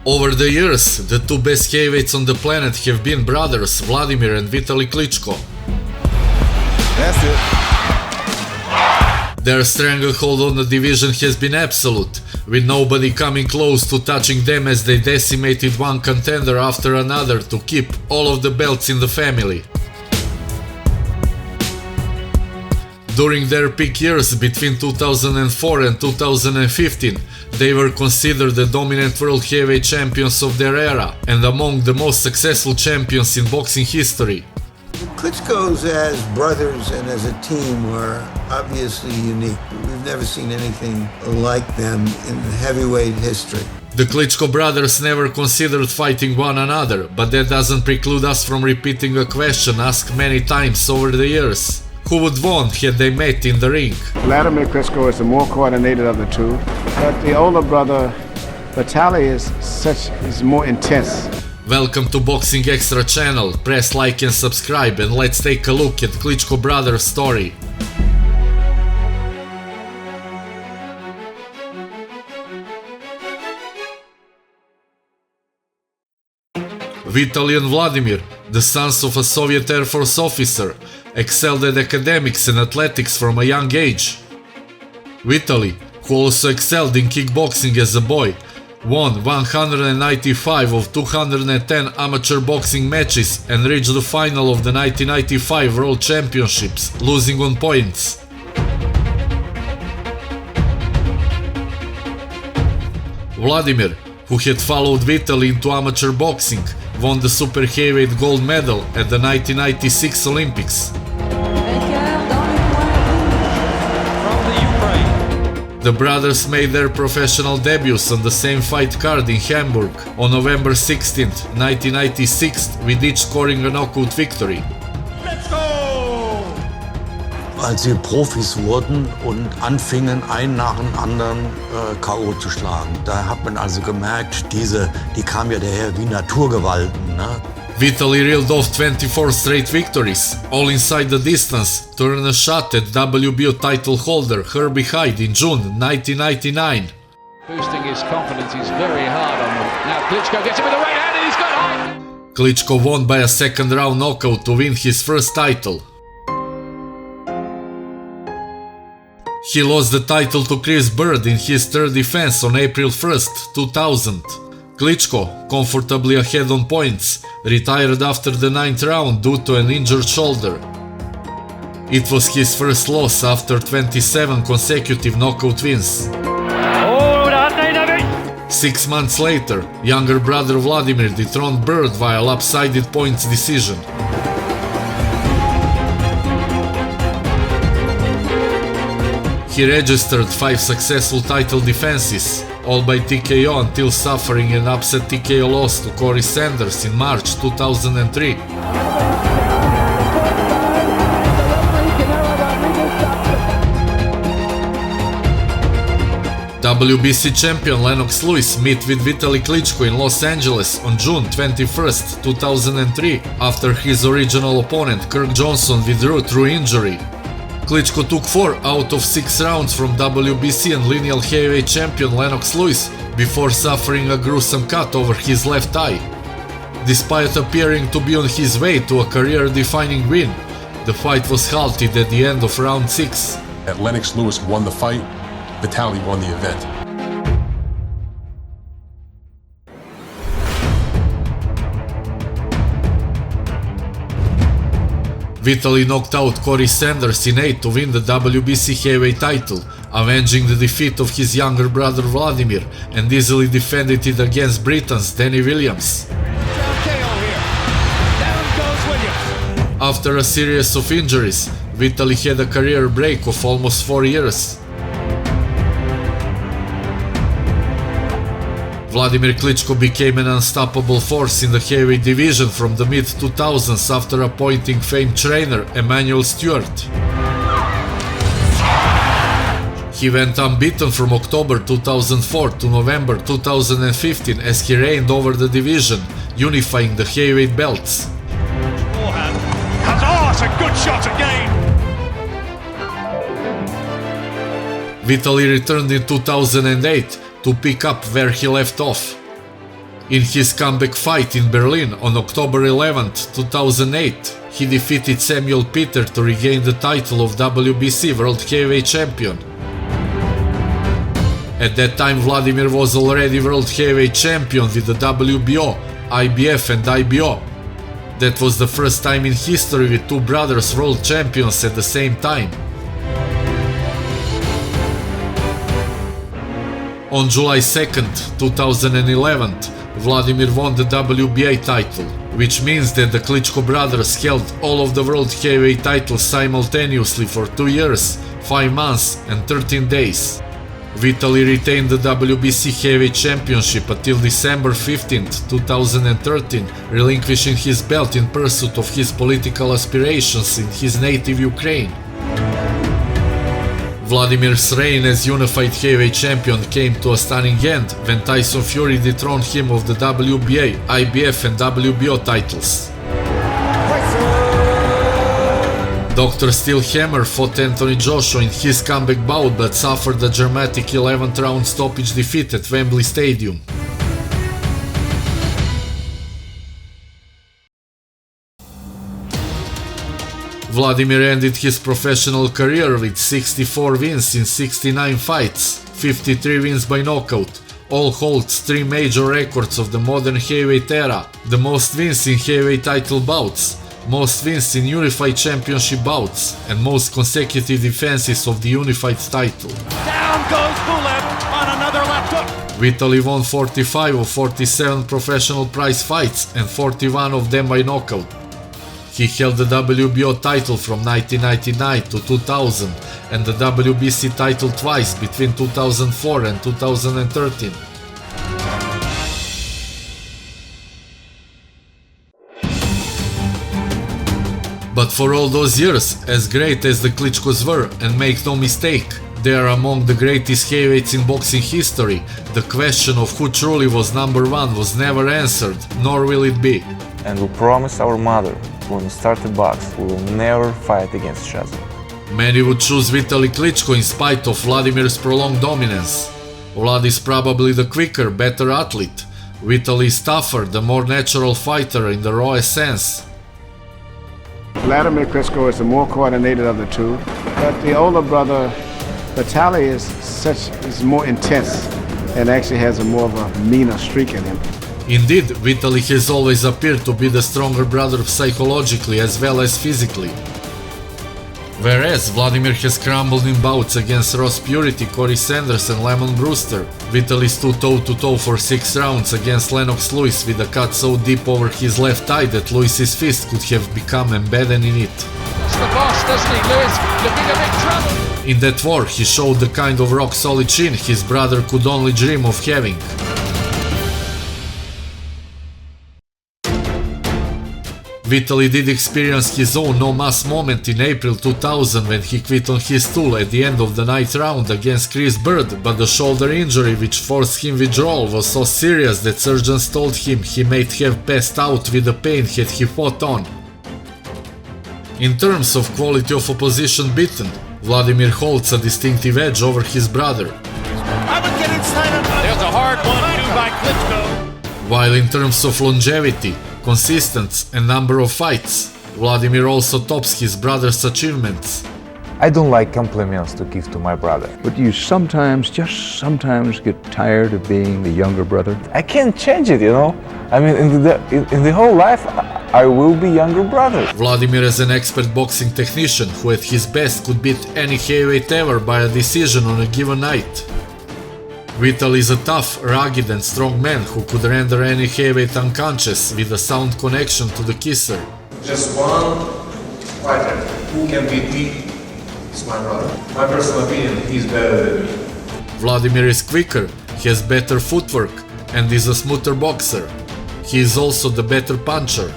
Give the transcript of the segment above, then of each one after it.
Over the years, the two best heavyweights on the planet have been brothers Wladimir and Vitali Klitschko. That's it. Their stranglehold on the division has been absolute, with nobody coming close to touching them as they decimated one contender after another to keep all of the belts in the family. During their peak years between 2004 and 2015, they were considered the dominant world heavyweight champions of their era and among the most successful champions in boxing history. The Klitschkos as brothers and as a team were obviously unique. We've never seen anything like them in heavyweight history. The Klitschko brothers never considered fighting one another, but that doesn't preclude us from repeating a question asked many times over the years. Who would won had they met in the ring? Wladimir Klitschko is the more coordinated of the two, but the older brother, Vitali, is more intense. Welcome to Boxing Extra channel, press like and subscribe and let's take a look at Klitschko brothers' story. Vitali and Wladimir, the sons of a Soviet Air Force officer, excelled at academics and athletics from a young age. Vitali, who also excelled in kickboxing as a boy, won 195 of 210 amateur boxing matches and reached the final of the 1995 World Championships, losing on points. Wladimir, who had followed Vitali into amateur boxing, won the super heavyweight gold medal at the 1996 Olympics. The brothers made their professional debuts on the same fight card in Hamburg on November 16, 1996, with each scoring a knockout victory. Als sie Profis wurden und anfingen, einen nach dem anderen K.O. zu schlagen. Da hat man also gemerkt, die kamen ja daher wie Naturgewalten. Ne? Vitali reeled off 24 straight victories, all inside the distance, to earn a shot at WBO title holder Herbie Hyde in June 1999. Boosting his confidence, he's very hard on them. Now Klitschko gets him with the right hand and he's got Hyde! Klitschko won by a second round knockout to win his first title. He lost the title to Chris Bird in his third defense on April 1st, 2000. Klitschko, comfortably ahead on points, retired after the 9th round due to an injured shoulder. It was his first loss after 27 consecutive knockout wins. 6 months later, younger brother Wladimir dethroned Bird via lopsided points decision. He registered 5 successful title defenses, all by TKO until suffering an upset TKO loss to Corey Sanders in March 2003. WBC champion Lennox Lewis met with Vitali Klitschko in Los Angeles on June 21, 2003, after his original opponent Kirk Johnson withdrew through injury. Klitschko took 4 out of 6 rounds from WBC and lineal heavyweight champion Lennox Lewis before suffering a gruesome cut over his left eye. Despite appearing to be on his way to a career-defining win, the fight was halted at the end of round 6. Lennox Lewis won the fight, Vitali won the event. Vitali knocked out Corey Sanders in 8 to win the WBC heavyweight title, avenging the defeat of his younger brother Wladimir, and easily defended it against Britain's Danny Williams. After a series of injuries, Vitali had a career break of almost 4 years. Wladimir Klitschko became an unstoppable force in the heavyweight division from the mid-2000s after appointing famed trainer Emanuel Stewart. He went unbeaten from October 2004 to November 2015 as he reigned over the division, unifying the heavyweight belts. It's a good shot again! Vitali returned in 2008 to pick up where he left off. In his comeback fight in Berlin on October 11, 2008, he defeated Samuel Peter to regain the title of WBC World Heavyweight Champion. At that time, Wladimir was already World Heavyweight Champion with the WBO, IBF and IBO. That was the first time in history with two brothers world champions at the same time. On July 2nd, 2011, Wladimir won the WBA title, which means that the Klitschko brothers held all of the world heavyweight titles simultaneously for 2 years, 5 months and 13 days. Vitali retained the WBC Heavyweight Championship until December 15, 2013, relinquishing his belt in pursuit of his political aspirations in his native Ukraine. Vladimir's reign as unified heavyweight champion came to a stunning end when Tyson Fury dethroned him of the WBA, IBF and WBO titles. Dr. Steel Hammer fought Anthony Joshua in his comeback bout but suffered a dramatic 11th round stoppage defeat at Wembley Stadium. Wladimir ended his professional career with 64 wins in 69 fights, 53 wins by knockout. All holds 3 major records of the modern heavyweight era: the most wins in heavyweight title bouts, most wins in unified championship bouts, and most consecutive defenses of the unified title. Down goes Pulev on another left hook. Vitali won 45 of 47 professional prize fights and 41 of them by knockout. He held the WBO title from 1999 to 2000 and the WBC title twice between 2004 and 2013. But for all those years, as great as the Klitschkos were, and make no mistake, they are among the greatest heavyweights in boxing history, the question of who truly was number one was never answered, nor will it be. And we promised our mother, when we start the box, we will never fight against each other. Many would choose Vitali Klitschko in spite of Vladimir's prolonged dominance. Vlad is probably the quicker, better athlete. Vitali is tougher, the more natural fighter in the rawest sense. Wladimir Klitschko is the more coordinated of the two, but the older brother, Vitali, is more intense and actually has more of a meaner streak in him. Indeed, Vitali has always appeared to be the stronger brother psychologically as well as physically. Whereas Wladimir has crumbled in bouts against Ross Purity, Corey Sanders and Lemon Brewster, Vitali stood toe-to-toe for 6 rounds against Lennox Lewis with a cut so deep over his left eye that Lewis's fist could have become embedded in it. That's the boss, doesn't he? Lewis looking a big trouble. In that war, he showed the kind of rock-solid chin his brother could only dream of having. Vitali did experience his own no-mas moment in April 2000 when he quit on his stool at the end of the 9th round against Chris Bird, but the shoulder injury which forced him withdrawal was so serious that surgeons told him he might have passed out with the pain had he fought on. In terms of quality of opposition beaten, Wladimir holds a distinctive edge over his brother. I would get inside of There's a hard 1-2 by Klitschko. While in terms of longevity, consistency and number of fights, Wladimir also tops his brother's achievements. I don't like compliments to give to my brother. But do you sometimes, just sometimes, get tired of being the younger brother? I can't change it, you know? I mean, in the whole life, I will be younger brother. Wladimir is an expert boxing technician who at his best could beat any heavyweight ever by a decision on a given night. Vitali is a tough, rugged and strong man who could render any heavyweight unconscious with a sound connection to the kisser. Just one fighter who can beat me is my brother. My personal opinion, he's better than me. Wladimir is quicker, has better footwork and is a smoother boxer. He is also the better puncher.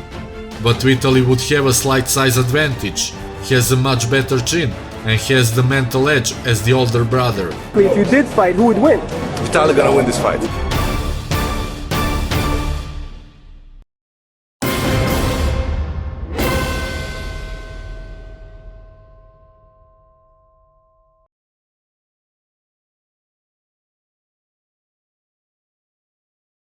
But Vitali would have a slight size advantage, has a much better chin and has the mental edge as the older brother. If you did fight, who would win? Vitali gonna win this fight.